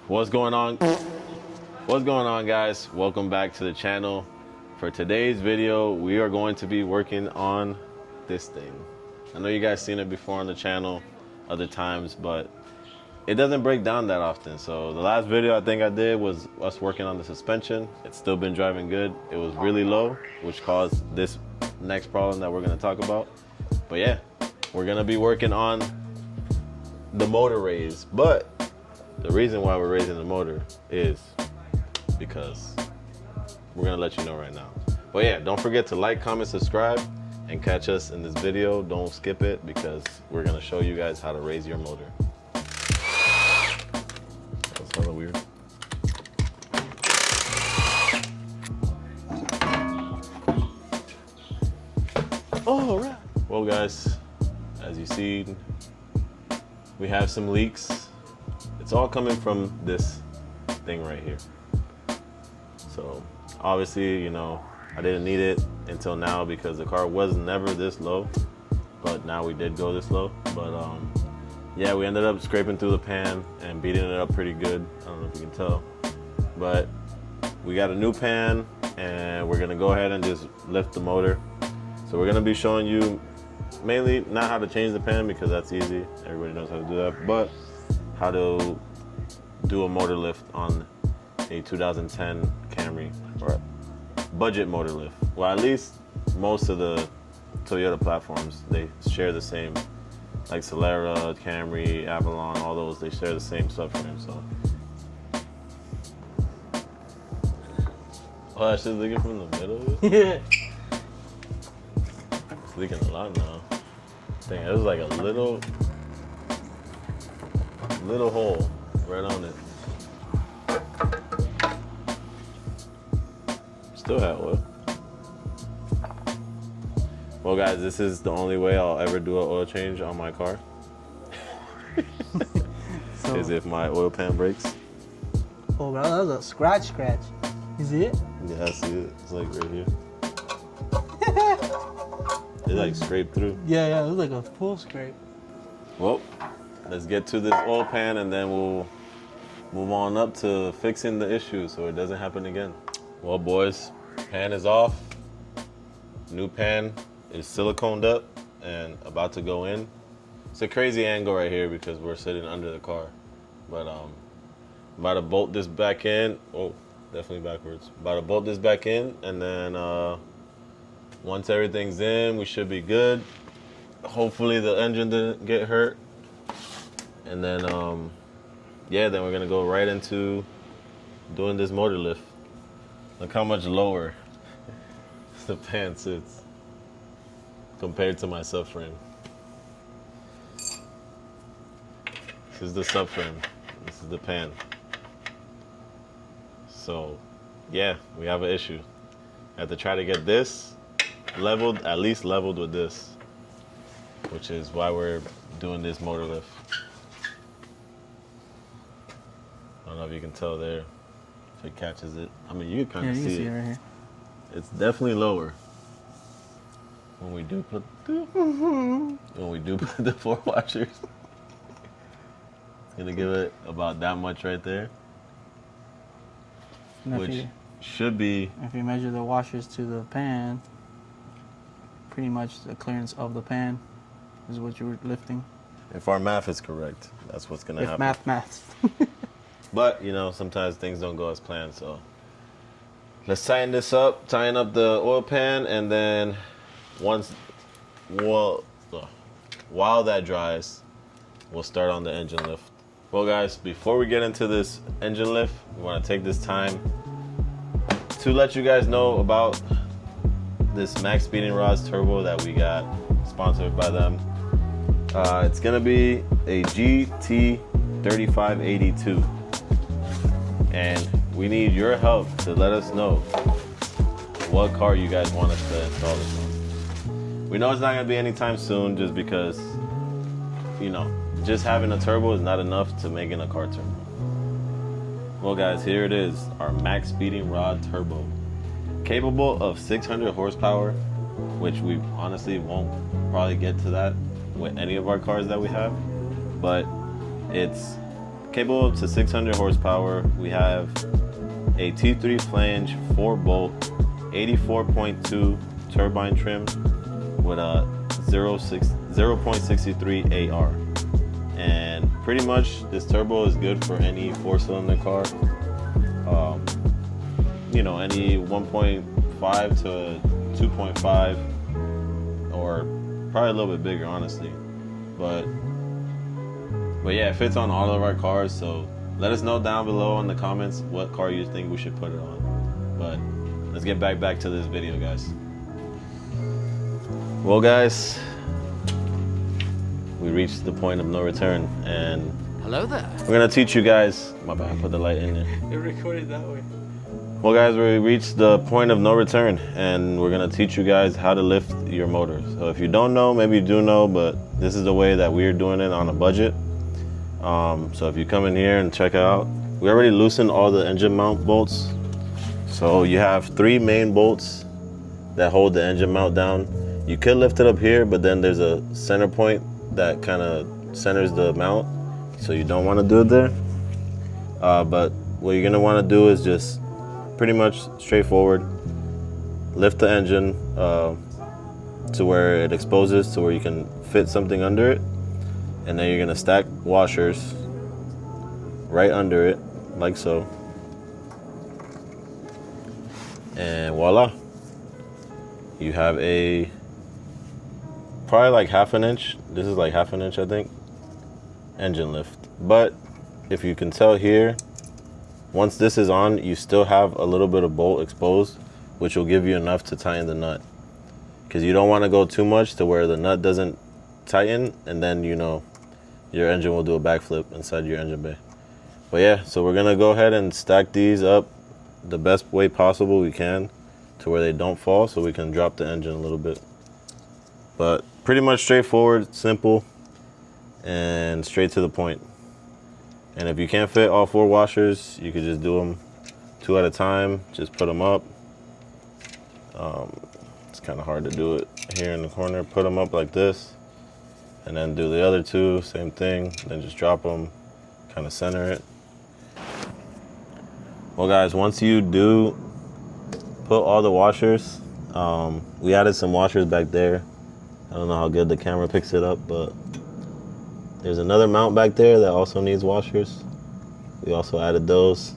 What's going on? What's going on, guys? Welcome back to the channel. For today's video, we are going to be working on this thing. I know you guys seen it before on the channel other times, but it doesn't break down that often. So the last video I think I did was us working on the suspension. It's still been driving good. It was really low, which caused this next problem that we're gonna talk about. But yeah, we're gonna be working on the motor raise. But the reason why we're raising the motor is because we're gonna let you know right now. But yeah, don't forget to like, comment, subscribe, and catch us in this video. Don't skip it because we're gonna show you guys how to raise your motor. That's hella weird. All right. Well, guys, as you see, we have some leaks. It's all coming from this thing right here. So obviously, you know, I didn't need it until now because the car was never this low, but now we did go this low. But yeah, we ended up scraping through the pan and beating it up pretty good. I don't know if you can tell, but we got a new pan and we're gonna go ahead and just lift the motor. So we're gonna be showing you mainly not how to change the pan because that's easy, everybody knows how to do that, but how to do a motor lift on a 2010 Camry, or budget motor lift. Well, at least most of the Toyota platforms, they share the same, like Solera, Camry, Avalon, all those, they share the same subframe. So oh, that shit's leaking from the middle. Yeah. It's leaking a lot now. Dang, it was like a little hole right on it. Still have oil. Well, guys, this is the only way I'll ever do an oil change on my car. So, is if my oil pan breaks. oh, bro, that was a scratch. You see it? Yeah, I see it. It's like right here. It like scraped through. Yeah, it was like a full scrape. Well, let's get to this oil pan and then we'll move on up to fixing the issue so it doesn't happen again. Well, boys, pan is off. New pan is siliconed up and about to go in. It's a crazy angle right here because we're sitting under the car. But I'm about to bolt this back in. Oh, definitely backwards. About to bolt this back in, and then once everything's in, we should be good. Hopefully the engine didn't get hurt. And then yeah, then we're gonna go right into doing this motor lift. Look how much lower the pan sits compared to my subframe. This is the subframe. This is the pan. So yeah, we have an issue. I have to try to get this leveled, at least leveled with this, which is why we're doing this motor lift. I don't know if you can tell there, if it catches it. I mean, you can kind of see it. Right here. It's definitely lower when we do put the 4 washers. It's gonna give it about that much right there, which should be. If you measure the washers to the pan, pretty much the clearance of the pan is what you're lifting. If our math is correct, that's what's gonna happen. Maths. But you know, sometimes things don't go as planned. So let's tighten this up, tighten up the oil pan, and then while that dries, we'll start on the engine lift. Well, guys, before we get into this engine lift, we want to take this time to let you guys know about this Maxpeedingrods turbo that we got, sponsored by them. It's gonna be a GT3582, and we need your help to let us know what car you guys want us to install this on. We know it's not gonna be anytime soon, just because, you know, just having a turbo is not enough to making a car turbo. Well, guys, here it is, our Maxpeedingrod turbo, capable of 600 horsepower, which we honestly won't probably get to that with any of our cars that we have, but it's capable up to 600 horsepower. We have a T3 flange, 4-bolt, 84.2 turbine trim with a 0.63 AR. And pretty much this turbo is good for any 4-cylinder car. You know, any 1.5 to 2.5, or probably a little bit bigger, honestly. But yeah, it fits on all of our cars. So let us know down below in the comments what car you think we should put it on. But let's get back to this video, guys. Well, guys, we reached the point of no return, and hello there. we're gonna teach you guys. My bad, I put the light in there. It recorded that way. Well, guys, we reached the point of no return, and we're gonna teach you guys how to lift your motors. So if you don't know, maybe you do know, but this is the way that we're doing it on a budget. So if you come in here and check it out, we already loosened all the engine mount bolts. So you have 3 main bolts that hold the engine mount down. You could lift it up here, but then there's a center point that kind of centers the mount, so you don't want to do it there. But what you're gonna want to do is just pretty much straightforward, lift the engine to where it exposes to where you can fit something under it, and then you're gonna stack washers right under it, like so, and voila, you have a probably like 1/2 inch. This is like 1/2 inch, I think, engine lift. But if you can tell here, once this is on, you still have a little bit of bolt exposed, which will give you enough to tighten the nut, because you don't want to go too much to where the nut doesn't tighten, and then, you know, your engine will do a backflip inside your engine bay. But yeah, so we're gonna go ahead and stack these up the best way possible we can to where they don't fall, so we can drop the engine a little bit. But pretty much straightforward, simple, and straight to the point. And if you can't fit all 4 washers, you could just do them 2 at a time. Just put them up. It's kind of hard to do it here in the corner. Put them up like this, and then do the other 2, same thing. Then just drop them, kind of center it. Well, guys, once you do put all the washers, we added some washers back there. I don't know how good the camera picks it up, but there's another mount back there that also needs washers. We also added those.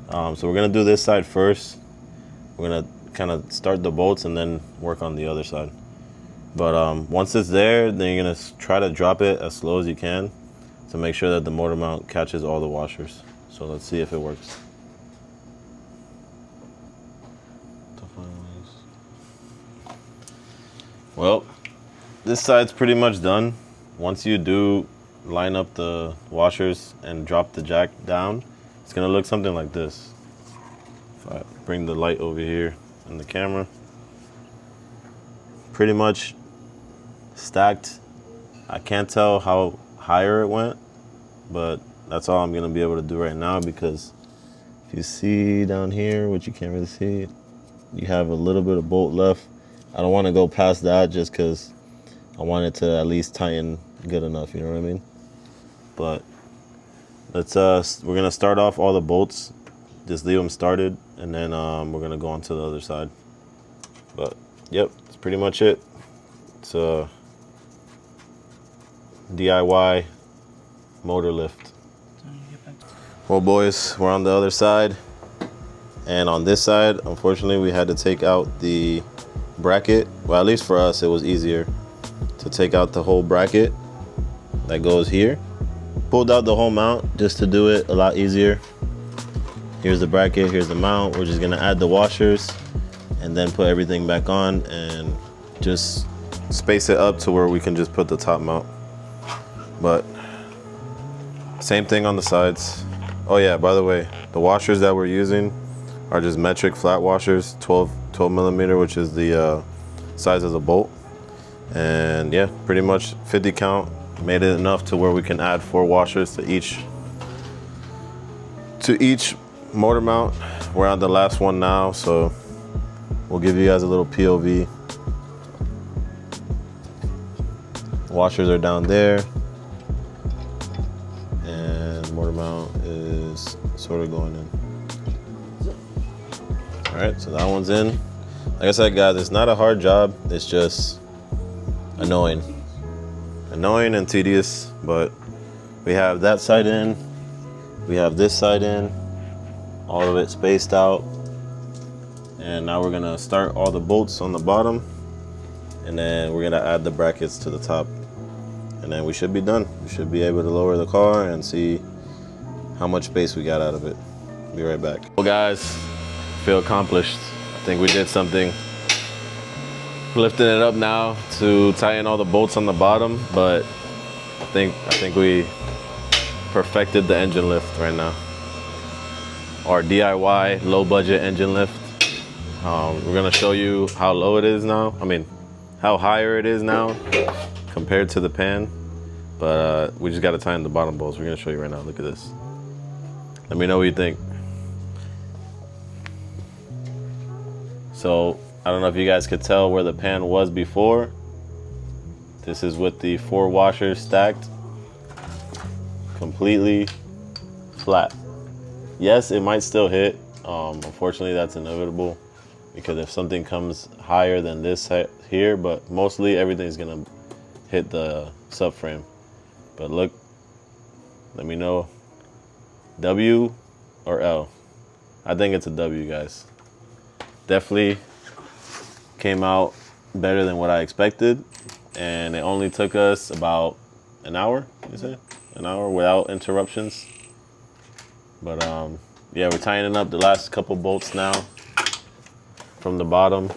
So we're gonna do this side first. We're gonna kind of start the bolts and then work on the other side. But once it's there, then you're gonna try to drop it as slow as you can to make sure that the motor mount catches all the washers. So let's see if it works. Well, this side's pretty much done. Once you do line up the washers and drop the jack down, it's gonna look something like this. If I bring the light over here in the camera, pretty much stacked. I can't tell how higher it went, but that's all I'm gonna be able to do right now, because if you see down here, which you can't really see, you have a little bit of bolt left. I don't want to go past that just because I want it to at least tighten good enough, you know what I mean? But let's we're gonna start off all the bolts, just leave them started, and then we're gonna go on to the other side. But yep, that's pretty much it. It's a DIY motor lift. Well, boys, we're on the other side, and on this side, unfortunately, we had to take out the bracket. Well, at least for us, it was easier to take out the whole bracket that goes here. Pulled out the whole mount just to do it a lot easier. Here's the bracket, here's the mount. We're just gonna add the washers and then put everything back on and just space it up to where we can just put the top mount. But same thing on the sides. Oh yeah, by the way, the washers that we're using are just metric flat washers, 12 millimeter, which is the size of the bolt. And yeah, pretty much 50 count, made it enough to where we can add 4 washers to each motor mount. We're on the last one now, so we'll give you guys a little POV. Washers are down there, and motor mount is sort of going in. All right, so that one's in. Like I said, guys, it's not a hard job. It's just annoying and tedious, but we have that side in, we have this side in, all of it spaced out. And now we're gonna start all the bolts on the bottom, and then we're gonna add the brackets to the top, and then we should be done. We should be able to lower the car and see how much space we got out of it. Be right back. Well, guys, feel accomplished. I think we did something. Lifting it up now to tighten all the bolts on the bottom, but I think we perfected the engine lift right now. Our DIY low budget engine lift. We're gonna show you how low it is now. I mean, how higher it is now compared to the pan. But we just gotta tighten the bottom bolts. We're gonna show you right now. Look at this. Let me know what you think. So I don't know if you guys could tell where the pan was before. This is with the 4 washers stacked, completely flat. Yes, it might still hit. Unfortunately, that's inevitable because if something comes higher than this here, but mostly everything's gonna hit the subframe. But look, let me know, W or L? I think it's a W, guys. Definitely came out better than what I expected, and it only took us about an hour, you say? An hour without interruptions. But yeah, we're tightening up the last couple bolts now from the bottom.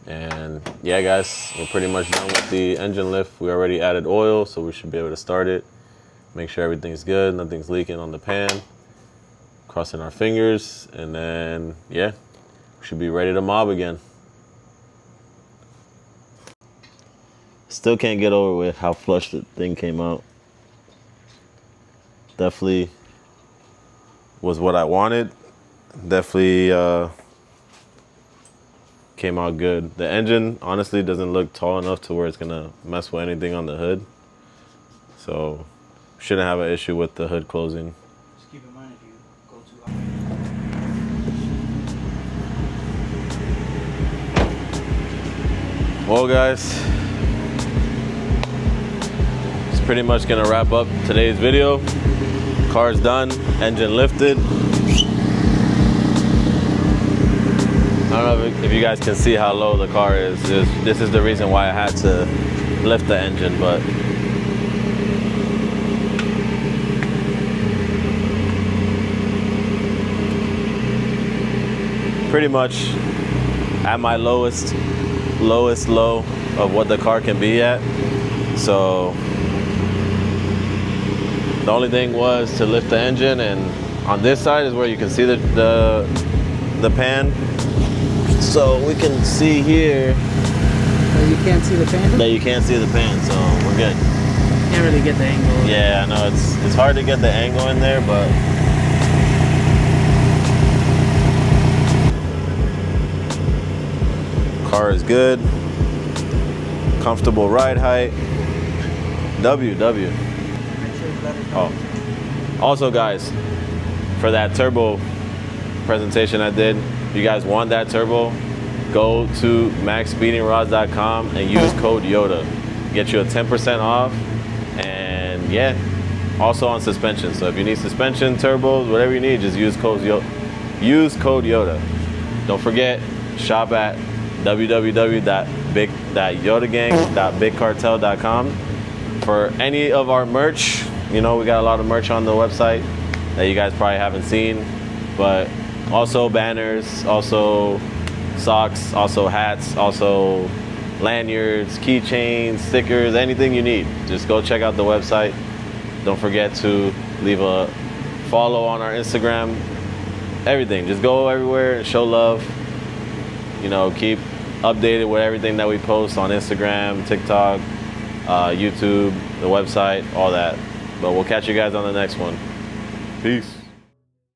And yeah, guys, we're pretty much done with the engine lift. We already added oil, so we should be able to start it. Make sure everything's good, nothing's leaking on the pan. Crossing our fingers, and then yeah, we should be ready to mob again. Still can't get over with how flush the thing came out. Definitely was what I wanted. Definitely came out good. The engine honestly doesn't look tall enough to where it's gonna mess with anything on the hood. So shouldn't have an issue with the hood closing. Just keep in mind if you go too high. Well, guys, it's pretty much gonna wrap up today's video. Car's done, engine lifted. I don't know if you guys can see how low the car is. This is the reason why I had to lift the engine, but pretty much at my lowest low of what the car can be at. So the only thing was to lift the engine, and on this side is where you can see the pan. So we can see here Oh, you can't see the pan? that you can't see the pan, so we're good. Can't really get the angle. Yeah, I know it's hard to get the angle in there, but car is good. Comfortable ride height. W. Oh. Also, guys, for that turbo presentation I did, if you guys want that turbo, go to Maxpeedingrods.com and use code YOTA. Get you a 10% off. And yeah, also on suspension. So if you need suspension, turbos, whatever you need, just use code YOTA. Don't forget, shop at www.yotagang.bigcartel.com for any of our merch. You know, we got a lot of merch on the website that you guys probably haven't seen, but also banners, also socks, also hats, also lanyards, keychains, stickers, anything you need. Just go check out the website. Don't forget to leave a follow on our Instagram. Everything. Just go everywhere and show love. You know, keep updated with everything that we post on Instagram, TikTok, YouTube, the website, all that. But we'll catch you guys on the next one. Peace.